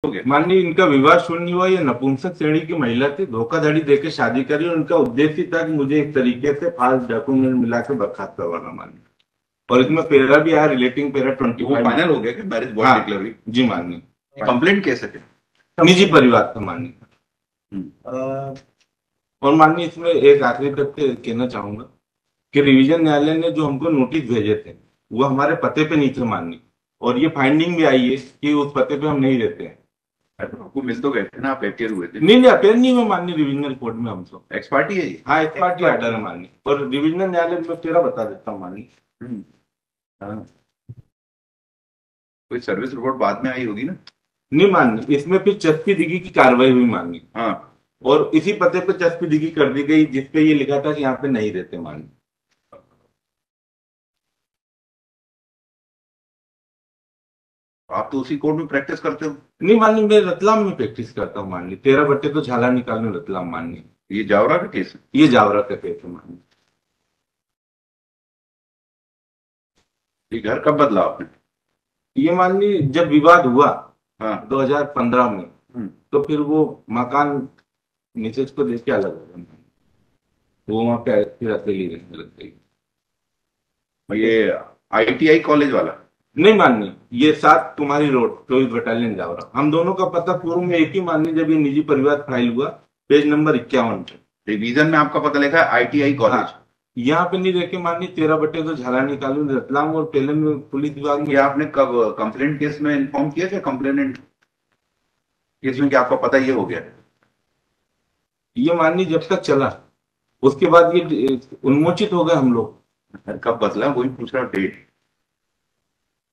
हो गया। माननीय, इनका विवाह शून्य हुआ, ये नपुंसक श्रेणी की महिला थी, धोखाधड़ी देके शादी करी और उनका उद्देश्य था कि मुझे एक तरीके से फाल्स डॉक्यूमेंट मिला के बर्खास्त करवाना। माननीय, और इसमें पेरा भी आया, रिलेटिंग पेरा तो वो 25। फाइनल हो गया कि मैरिज बहुत हाँ डिक्लेयर हुई? जी माननीय। कंप्लेंट केस है क्या? निजी परिवार था माननीय। और माननीय, इसमें एक आखिरी तथ्य कहना चाहूंगा कि रिवीजन न्यायालय ने जो हमको नोटिस भेजे थे वो हमारे पते पे नहीं थे माननीय, और ये फाइंडिंग भी आई है कि उस पते पे हम नहीं रहते हैं। आपको मिल तो गए थे ना, आप अपेयर हुए थे? नहीं नहीं, अपेयर नहीं हुआ माननीय रिविजनल कोर्ट में हम सब। एक्सपार्टी है ये? हाँ, एक्सपार्टी ऑर्डर है माननीय, और रिविजनल न्यायालय में तेरा बता देता हूँ माननीय। हाँ। कोई सर्विस रिपोर्ट बाद में आई होगी ना? नहीं माननीय, इसमें फिर चस्पी दिगी की कार्रवाई हुई माननीय। हाँ। और इसी पते पे चस्पी दिगी कर दी गई जिसपे ये लिखा था कि यहाँ पे नहीं रहते माननीय। आप तो उसी कोर्ट में प्रैक्टिस करते हो? नहीं माननीय, मैं रतलाम में प्रैक्टिस करता हूँ माननीय, 13 बट्टे तो झाला निकालने रतलाम माननीय। ये जावरा का केस है? ये जावरा का केस है माननीय। ये घर कब बदला आपने? ये माननीय जब विवाद हुआ हाँ। 2015 में, तो फिर वो मकान मिसेज को देख के अलग हो गया, वो वहां पे फिर अकेली रहने लग गई। ये आईटीआई कॉलेज वाला? नहीं माननीय, ये 7 तुम्हारी रोड 24 बटालियन जावरा। हम दोनों का पता पूर्व में एक ही माननीय, जब ये निजी परिवार फाइल हुआ पेज नंबर 51 पे। रिवीजन में आपका पता लिखा है आईटीआई कॉलेज? हाँ, यहाँ पे नहीं रखे माननीय, 13 बटे तो झाला निकालू रतलाम, और पहले में पुलिस विभाग में। ये आपने कब कंप्लेंट केस में इन्फॉर्म किया क्या कंप्लेनेंट केस में कि आपका पता ये हो गया? ये माननीय जब तक चला उसके बाद ये उन्मोचित हो गए हम लोग। कब बदला वही पूछ रहा, डेट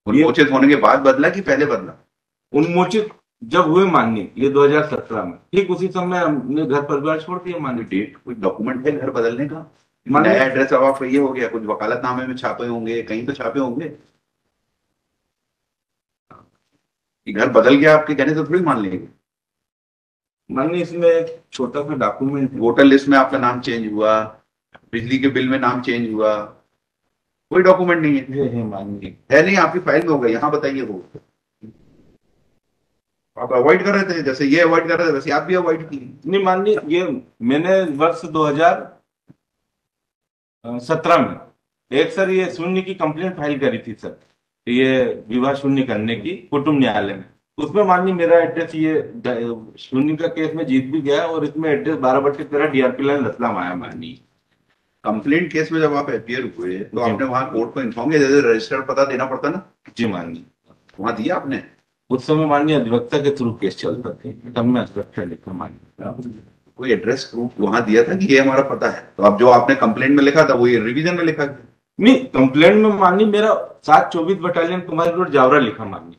उन्मोचित होने के बाद बदला कि पहले बदला? उन्मोचित जब हुए माननीय, ये 2017 में, ठीक उसी समय हमने घर परिवार छोड़ दिया माननीय। डेट कोई डॉक्यूमेंट है घर बदलने का? माननीय, नया एड्रेस अब आपका ये हो गया, कुछ वकालतनामे में छापे होंगे, कहीं तो छापे होंगे। ये घर बदल गया आपके कहने से थोड़ी मान लेंगे। माननीय, इसमें एक छोटा सा डॉक्यूमेंट, वोटर लिस्ट में आपका नाम चेंज हुआ, बिजली के बिल में नाम चेंज हुआ, कोई डॉक्यूमेंट नहीं है? है माननीय। है नहीं, आपकी फाइल में होगा, यहाँ बताइए वो। आप अवॉइड कर रहे थे, जैसे ये अवॉइड कर रहे थे वैसे आप भी अवॉइड किए। नहीं माननीय, ये मैंने वर्ष 2017 में एक सर ये शून्य की कंप्लेंट फाइल करी थी सर, ये विवाह शून्य करने की कुटुंब न्यायालय में। उसमें माननीय मेरा एड्रेस ये शून्य का केस में जीत भी गया, और इसमें एड्रेस 12/13 डीआरपी लाइन रतलाम आया माननीय। कंप्लेंट केस में जब आप अपियर हुए तो आपने वहां कोर्ट को इन्फॉर्म किया, जैसे रजिस्टर्ड पता देना पड़ता ना? जी माननीय। वहां दिया आपने? उस समय माननीय अधिवक्ता के थ्रू केस चलता थे, तब मैं अधिवक्ता लिखा माननीय। कोई एड्रेस प्रूफ वहां दिया था कि ये हमारा पता है? तो अब जो आपने कंप्लेंट में लिखा था वो ये रिवीजन में लिखा गया? नहीं, कंप्लेंट में माननीय मेरा 7/24 बटालियन तुम्हारी रोड जावरा लिखा माननीय,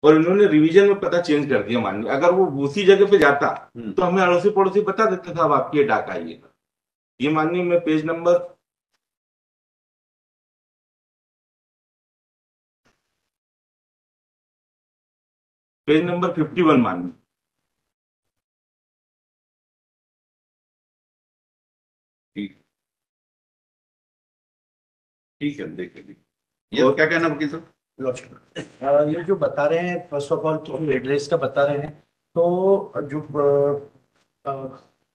और इन्होंने रिवीजन में पता चेंज कर दिया माननीय। अगर वो उसी जगह पे जाता तो हमें अड़ोसी पड़ोसी बता देते था अब आपकी ये डाक आई है। ये माननीय मैं पेज नंबर पेज नंबर 51 माननीय। ठीक, ठीक है, देख लीजिए। ये क्या कहना वकील साहब? ये जो बता रहे हैं, फर्स्ट ऑफ ऑल तो एड्रेस का बता रहे हैं, तो जो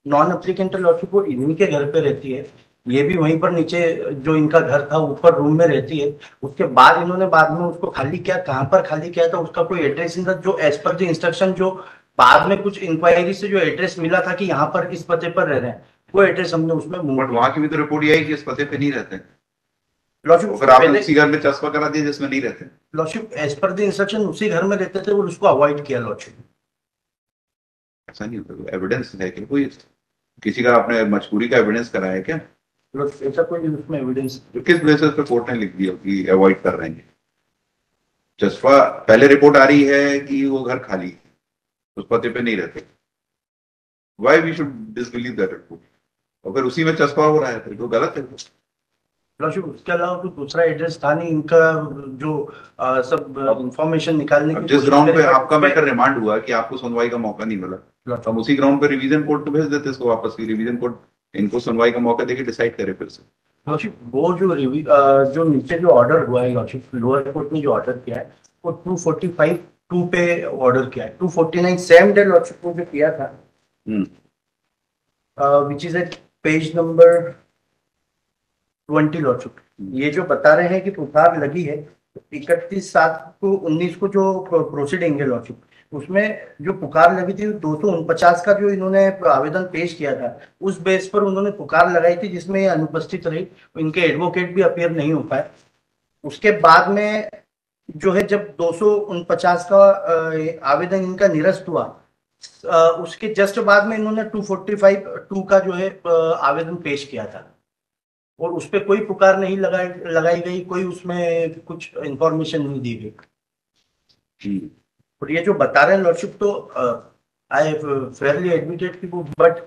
नॉन एप्लीकेंट लॉर्डशिप वो इन्हीं के घर पे रहती है, ये भी वहीं पर नीचे जो इनका घर था ऊपर रूम में रहती है। उसके बाद इन्होंने बाद में उसको खाली किया, कहाँ पर खाली किया था उसका कोई एड्रेस इनका, जो एज पर द इंस्ट्रक्शन जो बाद में कुछ इंक्वायरी से जो एड्रेस मिला था कि यहाँ पर इस पते पर रह रहे हैं, वो एड्रेस हमने उसमें बट वहां की भी तो रिपोर्ट ये आई कि इस पते पे नहीं रहते। लॉर्डशिप अगर आपने उसी घर में चस्पा करा दिया जिसमें नहीं रहते। Lordship as per the instruction उसी घर में रहते थे, वो उसको अवॉइड किया लॉर्डशिप। ऐसा नहीं होता, एविडेंस है कि कोई किसी का आपने मजबूरी का एविडेंस कराया क्या? ऐसा कोई उसमें एविडेंस तो किस बेसिस पे कोर्ट ने लिख दिया कि अवॉइड कर रहे हैं? जसपा पहले रिपोर्ट आ रही है कि वो घर खाली है, उस पते पे नहीं रहते। Why we should disbelieve that report? और फिर उसी में चस्पा हो रहा है तो गलत है। उसके अलावा कोई दूसरा एड्रेस था नहीं इनका, जो सब इंफॉर्मेशन निकालने की जिस ग्राउंड पे आपका मैटर रिमांड हुआ कि आपको सुनवाई का मौका नहीं मिला, हम उसी ग्राउंड पे रिवीजन कोर्ट को भेज देते इसको वापस की, रिवीजन कोर्ट इनको सुनवाई का मौका देके डिसाइड करे फिर से। लॉर्डशिप वो जो नीचे जो ऑर्डर हुआ है लॉर्डशिप, लोअर कोर्ट ने जो ऑर्डर किया है वो 245 2 पे ऑर्डर किया है। 249 सेम डे लॉर्डशिप को जो किया था, which is at page number 20 lordship. ये जो बता रहे हैं कि पुकार लगी है 31/7 को 19 को जो प्रोसीडिंग है लॉर्डशिप, उसमें जो पुकार लगी थी 249 का जो इन्होंने आवेदन पेश किया था, उस बेस पर उन्होंने पुकार लगाई थी, जिसमें ये अनुपस्थित रही, इनके एडवोकेट भी अपीयर नहीं हो पाए। उसके बाद में जो है जब 249 का आवेदन इनका निरस्त हुआ, उसके जस्ट बाद में इन्होंने 245(2) का जो है आवेदन पेश किया था, और उस पर कोई पुकार नहीं लगाई गई, कोई उसमें कुछ इंफॉर्मेशन नहीं दी गई। और ये जो बता रहे हैं लॉर्डशिप, तो आई फेयरली एडमिटेड कि वो, बट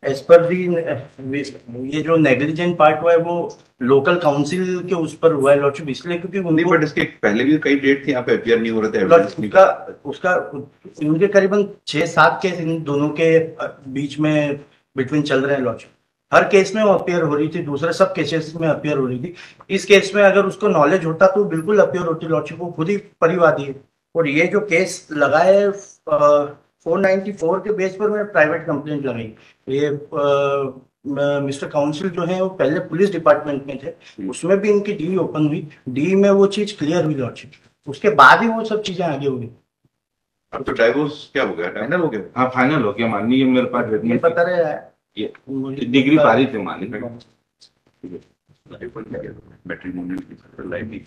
एज पर दी ये जो नेग्लिजेंट पार्ट हुआ है वो लोकल काउंसिल के उस पर हुआ है लॉर्डशिप, इसलिए क्योंकि नहीं, बट इसके पहले भी कई डेट थी यहाँ पे अपियर नहीं हो रहे थे। उसका इनके करीबन 6-7 केस इन दोनों के बीच में बिटवीन चल रहे हैं लॉर्डशिप। हर केस में वो अपियर हो रही थी, दूसरे सब केसेस में अपियर हो रही थी। इस केस में अगर उसको नॉलेज होता तो बिल्कुल अपियर होती लॉर्डशिप, वो खुद ही परिवादी है। और ये जो केस लगाए 494 के बेस पर मैंने प्राइवेट कंप्लेंट लगाई। ये मिस्टर काउंसिल जो है वो पहले पुलिस डिपार्टमेंट में थे, उसमें भी इनकी डी ओपन हुई, डी में वो चीज क्लियर हुई लॉर्डशिप, उसके बाद ही वो सब चीजें आगे हुई। अब तो डाइवोर्स क्या हो गया, फाइनल हो गया? हाँ फाइनल हो गया, माननीय मेरे पास ये बता रहे हैं ये डिग्री पारित है माननीय। मैट्रिमोनियल